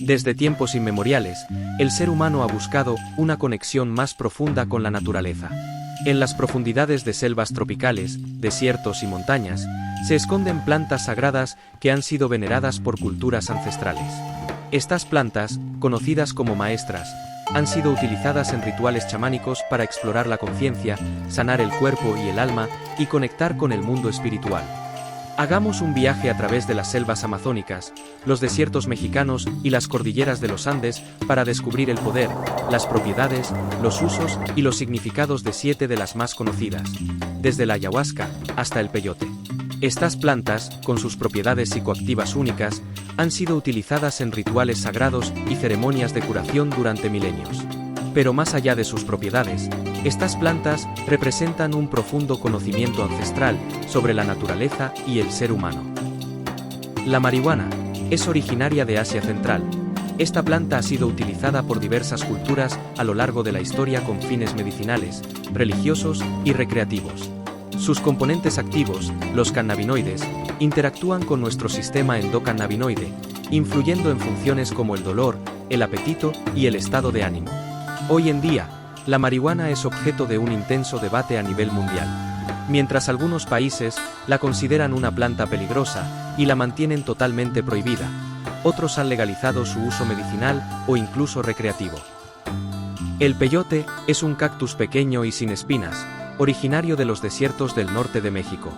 Desde tiempos inmemoriales, el ser humano ha buscado una conexión más profunda con la naturaleza. En las profundidades de selvas tropicales, desiertos y montañas, se esconden plantas sagradas que han sido veneradas por culturas ancestrales. Estas plantas, conocidas como maestras, han sido utilizadas en rituales chamánicos para explorar la conciencia, sanar el cuerpo y el alma y conectar con el mundo espiritual. Hagamos un viaje a través de las selvas amazónicas, los desiertos mexicanos y las cordilleras de los Andes para descubrir el poder, las propiedades, los usos y los significados de 7 de las más conocidas, desde la ayahuasca hasta el peyote. Estas plantas, con sus propiedades psicoactivas únicas, han sido utilizadas en rituales sagrados y ceremonias de curación durante milenios. Pero más allá de sus propiedades, estas plantas representan un profundo conocimiento ancestral sobre la naturaleza y el ser humano. La marihuana es originaria de Asia Central. Esta planta ha sido utilizada por diversas culturas a lo largo de la historia con fines medicinales, religiosos y recreativos. Sus componentes activos, los cannabinoides, interactúan con nuestro sistema endocannabinoide, influyendo en funciones como el dolor, el apetito y el estado de ánimo. Hoy en día, la marihuana es objeto de un intenso debate a nivel mundial. Mientras algunos países la consideran una planta peligrosa y la mantienen totalmente prohibida, otros han legalizado su uso medicinal o incluso recreativo. El peyote es un cactus pequeño y sin espinas, originario de los desiertos del norte de México.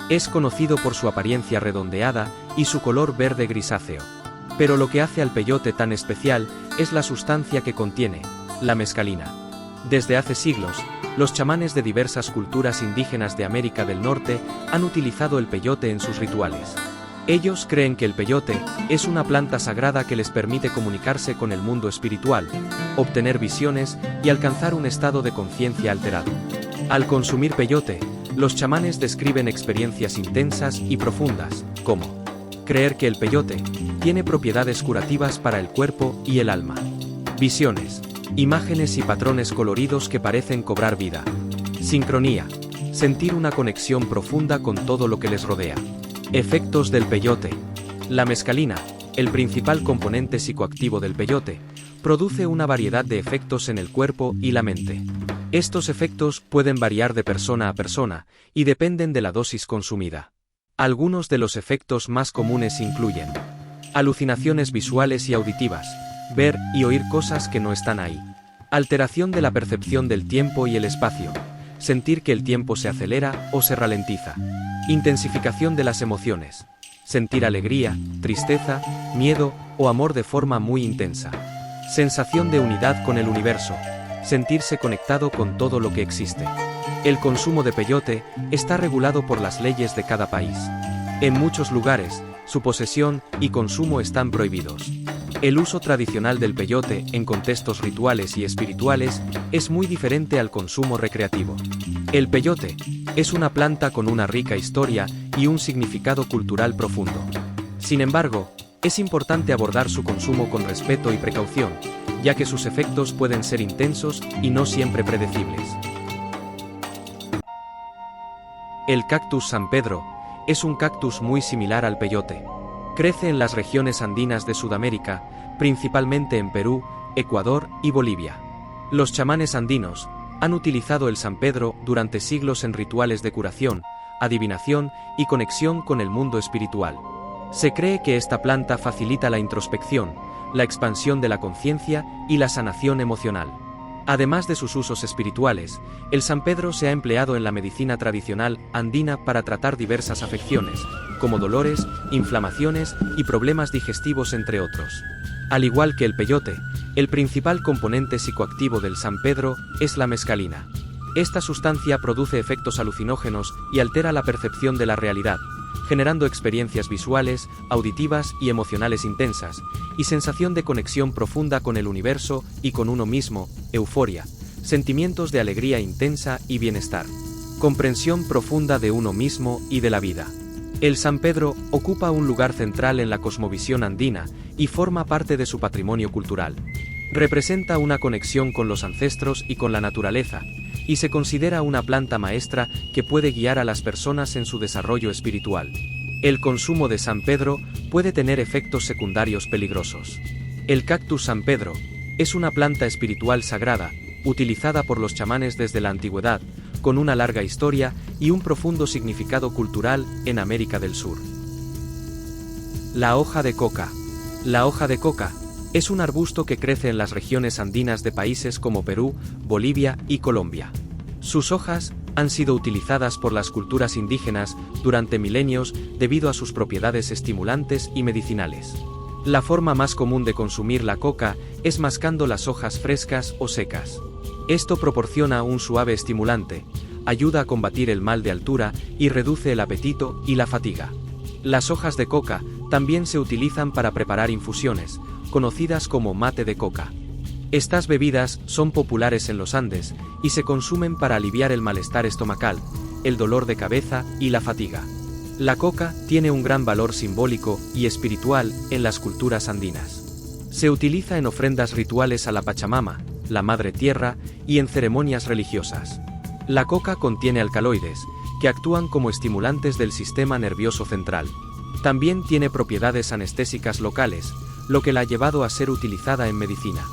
Es conocido por su apariencia redondeada y su color verde grisáceo. Pero lo que hace al peyote tan especial es la sustancia que contiene, la mescalina. Desde hace siglos, los chamanes de diversas culturas indígenas de América del Norte han utilizado el peyote en sus rituales. Ellos creen que el peyote es una planta sagrada que les permite comunicarse con el mundo espiritual, obtener visiones y alcanzar un estado de conciencia alterado. Al consumir peyote, los chamanes describen experiencias intensas y profundas, como creer que el peyote tiene propiedades curativas para el cuerpo y el alma. Visiones, imágenes y patrones coloridos que parecen cobrar vida. Sincronía, sentir una conexión profunda con todo lo que les rodea. Efectos del peyote. La mescalina, el principal componente psicoactivo del peyote, produce una variedad de efectos en el cuerpo y la mente. Estos efectos pueden variar de persona a persona y dependen de la dosis consumida. Algunos de los efectos más comunes incluyen alucinaciones visuales y auditivas, ver y oír cosas que no están ahí. Alteración de la percepción del tiempo y el espacio, sentir que el tiempo se acelera o se ralentiza. Intensificación de las emociones, sentir alegría, tristeza, miedo o amor de forma muy intensa. Sensación de unidad con el universo, sentirse conectado con todo lo que existe. El consumo de peyote está regulado por las leyes de cada país. En muchos lugares, su posesión y consumo están prohibidos. El uso tradicional del peyote en contextos rituales y espirituales es muy diferente al consumo recreativo. El peyote es una planta con una rica historia y un significado cultural profundo. Sin embargo, es importante abordar su consumo con respeto y precaución, ya que sus efectos pueden ser intensos y no siempre predecibles. El cactus San Pedro es un cactus muy similar al peyote. Crece en las regiones andinas de Sudamérica, principalmente en Perú, Ecuador y Bolivia. Los chamanes andinos han utilizado el San Pedro durante siglos en rituales de curación, adivinación y conexión con el mundo espiritual. Se cree que esta planta facilita la introspección, la expansión de la conciencia y la sanación emocional. Además de sus usos espirituales, el San Pedro se ha empleado en la medicina tradicional andina para tratar diversas afecciones, como dolores, inflamaciones y problemas digestivos entre otros. Al igual que el peyote, el principal componente psicoactivo del San Pedro es la mescalina. Esta sustancia produce efectos alucinógenos y altera la percepción de la realidad, generando experiencias visuales, auditivas y emocionales intensas, y sensación de conexión profunda con el universo y con uno mismo, euforia, sentimientos de alegría intensa y bienestar, comprensión profunda de uno mismo y de la vida. El San Pedro ocupa un lugar central en la cosmovisión andina y forma parte de su patrimonio cultural. Representa una conexión con los ancestros y con la naturaleza, y se considera una planta maestra que puede guiar a las personas en su desarrollo espiritual. El consumo de San Pedro puede tener efectos secundarios peligrosos. El cactus San Pedro es una planta espiritual sagrada, utilizada por los chamanes desde la antigüedad, con una larga historia y un profundo significado cultural en América del Sur. La hoja de coca. La hoja de coca es un arbusto que crece en las regiones andinas de países como Perú, Bolivia y Colombia. Sus hojas han sido utilizadas por las culturas indígenas durante milenios debido a sus propiedades estimulantes y medicinales. La forma más común de consumir la coca es mascando las hojas frescas o secas. Esto proporciona un suave estimulante, ayuda a combatir el mal de altura y reduce el apetito y la fatiga. Las hojas de coca también se utilizan para preparar infusiones, conocidas como mate de coca. Estas bebidas son populares en los Andes y se consumen para aliviar el malestar estomacal, el dolor de cabeza y la fatiga. La coca tiene un gran valor simbólico y espiritual en las culturas andinas. Se utiliza en ofrendas rituales a la Pachamama, la Madre Tierra, y en ceremonias religiosas. La coca contiene alcaloides, que actúan como estimulantes del sistema nervioso central. También tiene propiedades anestésicas locales, lo que la ha llevado a ser utilizada en medicina.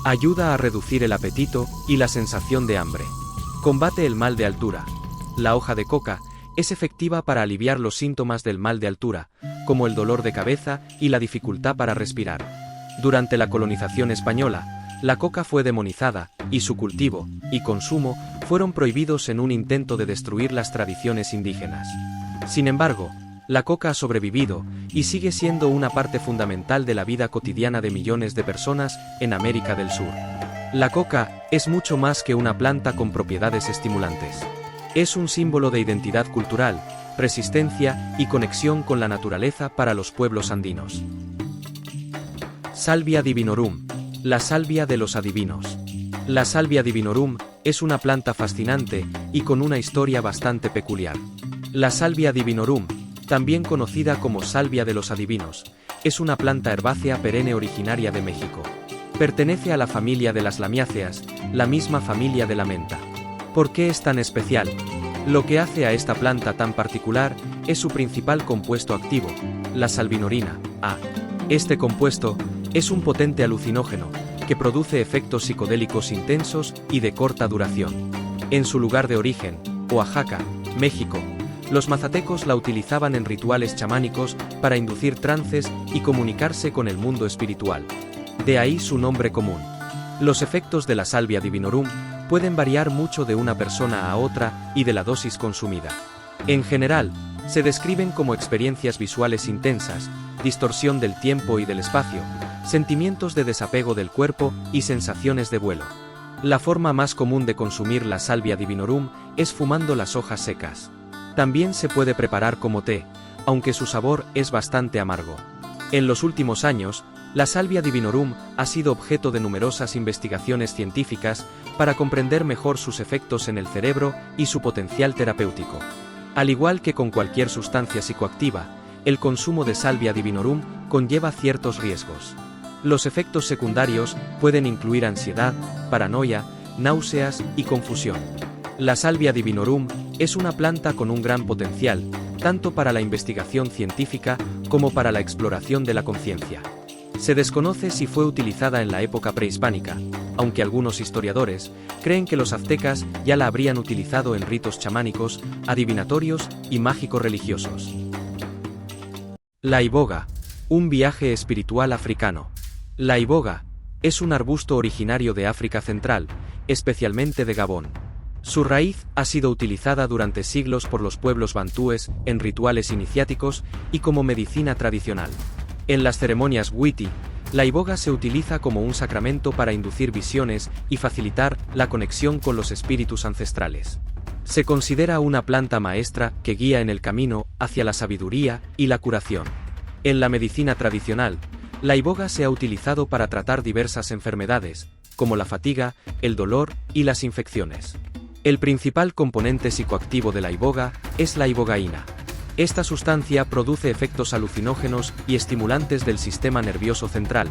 Ayuda a reducir el apetito y la sensación de hambre. Combate el mal de altura. La hoja de coca es efectiva para aliviar los síntomas del mal de altura, como el dolor de cabeza y la dificultad para respirar. Durante la colonización española, la coca fue demonizada, y su cultivo y consumo fueron prohibidos en un intento de destruir las tradiciones indígenas. Sin embargo, la coca ha sobrevivido y sigue siendo una parte fundamental de la vida cotidiana de millones de personas en América del Sur. La coca es mucho más que una planta con propiedades estimulantes. Es un símbolo de identidad cultural, resistencia y conexión con la naturaleza para los pueblos andinos. Salvia divinorum. La salvia de los adivinos. La salvia divinorum es una planta fascinante y con una historia bastante peculiar. La salvia divinorum, también conocida como salvia de los adivinos, es una planta herbácea perenne originaria de México. Pertenece a la familia de las lamiáceas, la misma familia de la menta. ¿Por qué es tan especial? Lo que hace a esta planta tan particular es su principal compuesto activo, la salvinorina A. Este compuesto es un potente alucinógeno, que produce efectos psicodélicos intensos y de corta duración. En su lugar de origen, Oaxaca, México, los mazatecos la utilizaban en rituales chamánicos para inducir trances y comunicarse con el mundo espiritual. De ahí su nombre común. Los efectos de la salvia divinorum pueden variar mucho de una persona a otra y de la dosis consumida. En general, se describen como experiencias visuales intensas, distorsión del tiempo y del espacio, sentimientos de desapego del cuerpo y sensaciones de vuelo. La forma más común de consumir la salvia divinorum es fumando las hojas secas. También se puede preparar como té, aunque su sabor es bastante amargo. En los últimos años, la salvia divinorum ha sido objeto de numerosas investigaciones científicas para comprender mejor sus efectos en el cerebro y su potencial terapéutico. Al igual que con cualquier sustancia psicoactiva, el consumo de salvia divinorum conlleva ciertos riesgos. Los efectos secundarios pueden incluir ansiedad, paranoia, náuseas y confusión. La salvia divinorum es una planta con un gran potencial, tanto para la investigación científica como para la exploración de la conciencia. Se desconoce si fue utilizada en la época prehispánica, aunque algunos historiadores creen que los aztecas ya la habrían utilizado en ritos chamánicos, adivinatorios y mágicos religiosos. La iboga, un viaje espiritual africano. La iboga es un arbusto originario de África Central, especialmente de Gabón. Su raíz ha sido utilizada durante siglos por los pueblos bantúes en rituales iniciáticos y como medicina tradicional. En las ceremonias witi, la iboga se utiliza como un sacramento para inducir visiones y facilitar la conexión con los espíritus ancestrales. Se considera una planta maestra que guía en el camino hacia la sabiduría y la curación. En la medicina tradicional, la iboga se ha utilizado para tratar diversas enfermedades, como la fatiga, el dolor y las infecciones. El principal componente psicoactivo de la iboga es la ibogaína. Esta sustancia produce efectos alucinógenos y estimulantes del sistema nervioso central,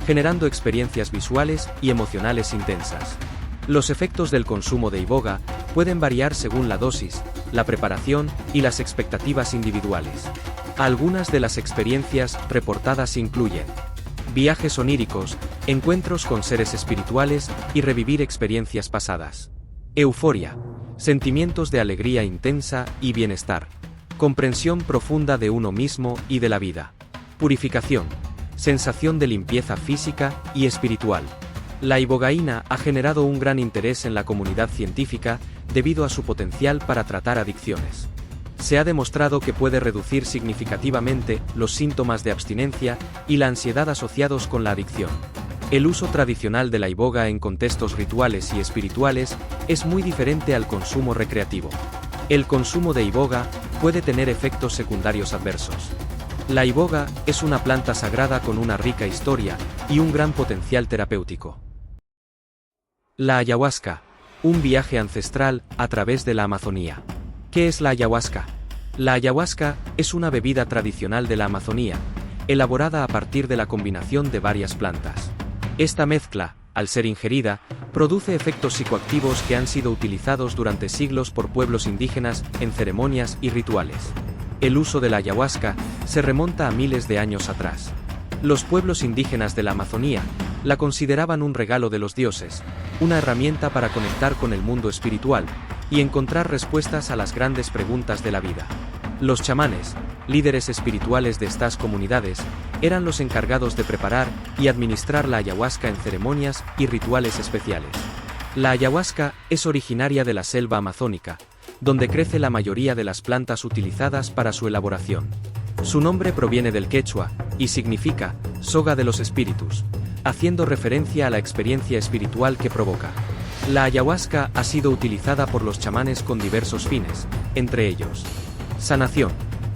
generando experiencias visuales y emocionales intensas. Los efectos del consumo de iboga pueden variar según la dosis, la preparación y las expectativas individuales. Algunas de las experiencias reportadas incluyen viajes oníricos, encuentros con seres espirituales y revivir experiencias pasadas. Euforia, sentimientos de alegría intensa y bienestar. Comprensión profunda de uno mismo y de la vida. Purificación, sensación de limpieza física y espiritual. La ibogaína ha generado un gran interés en la comunidad científica debido a su potencial para tratar adicciones. Se ha demostrado que puede reducir significativamente los síntomas de abstinencia y la ansiedad asociados con la adicción. El uso tradicional de la iboga en contextos rituales y espirituales es muy diferente al consumo recreativo. El consumo de iboga puede tener efectos secundarios adversos. La iboga es una planta sagrada con una rica historia y un gran potencial terapéutico. La ayahuasca, un viaje ancestral a través de la Amazonía. ¿Qué es la ayahuasca? La ayahuasca es una bebida tradicional de la Amazonía, elaborada a partir de la combinación de varias plantas. Esta mezcla, al ser ingerida, produce efectos psicoactivos que han sido utilizados durante siglos por pueblos indígenas en ceremonias y rituales. El uso de la ayahuasca se remonta a miles de años atrás. Los pueblos indígenas de la Amazonía la consideraban un regalo de los dioses, una herramienta para conectar con el mundo espiritual y encontrar respuestas a las grandes preguntas de la vida. Los chamanes, líderes espirituales de estas comunidades, eran los encargados de preparar y administrar la ayahuasca en ceremonias y rituales especiales. La ayahuasca es originaria de la selva amazónica, donde crece la mayoría de las plantas utilizadas para su elaboración. Su nombre proviene del quechua y significa soga de los espíritus, haciendo referencia a la experiencia espiritual que provoca. La ayahuasca ha sido utilizada por los chamanes con diversos fines, entre ellos: sanación.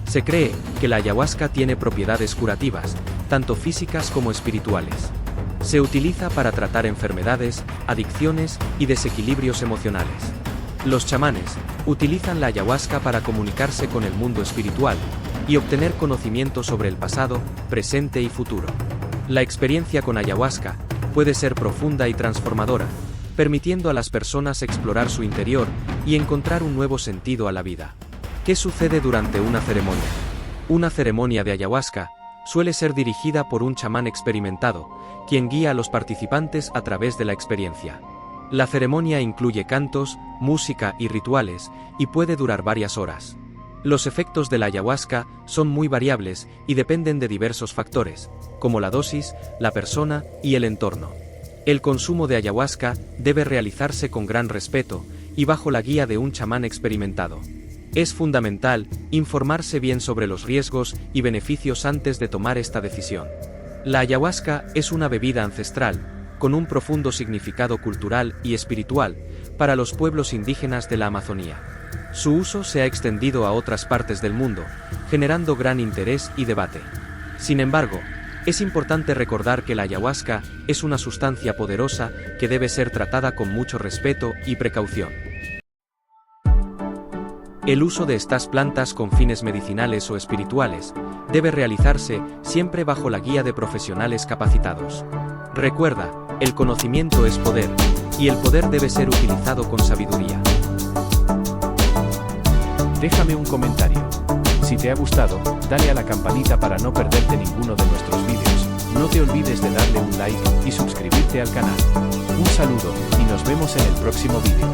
Se cree que la ayahuasca tiene propiedades curativas, tanto físicas como espirituales. Se utiliza para tratar enfermedades, adicciones y desequilibrios emocionales. Los chamanes utilizan la ayahuasca para comunicarse con el mundo espiritual y obtener conocimiento sobre el pasado, presente y futuro. La experiencia con ayahuasca puede ser profunda y transformadora, permitiendo a las personas explorar su interior y encontrar un nuevo sentido a la vida. ¿Qué sucede durante una ceremonia? Una ceremonia de ayahuasca suele ser dirigida por un chamán experimentado, quien guía a los participantes a través de la experiencia. La ceremonia incluye cantos, música y rituales, y puede durar varias horas. Los efectos de la ayahuasca son muy variables y dependen de diversos factores, como la dosis, la persona y el entorno. El consumo de ayahuasca debe realizarse con gran respeto y bajo la guía de un chamán experimentado. Es fundamental informarse bien sobre los riesgos y beneficios antes de tomar esta decisión. La ayahuasca es una bebida ancestral, con un profundo significado cultural y espiritual para los pueblos indígenas de la Amazonía. Su uso se ha extendido a otras partes del mundo, generando gran interés y debate. Sin embargo, es importante recordar que la ayahuasca es una sustancia poderosa que debe ser tratada con mucho respeto y precaución. El uso de estas plantas con fines medicinales o espirituales debe realizarse siempre bajo la guía de profesionales capacitados. Recuerda, el conocimiento es poder, y el poder debe ser utilizado con sabiduría. Déjame un comentario. Si te ha gustado, dale a la campanita para no perderte ninguno de nuestros vídeos. No te olvides de darle un like y suscribirte al canal. Un saludo, y nos vemos en el próximo vídeo.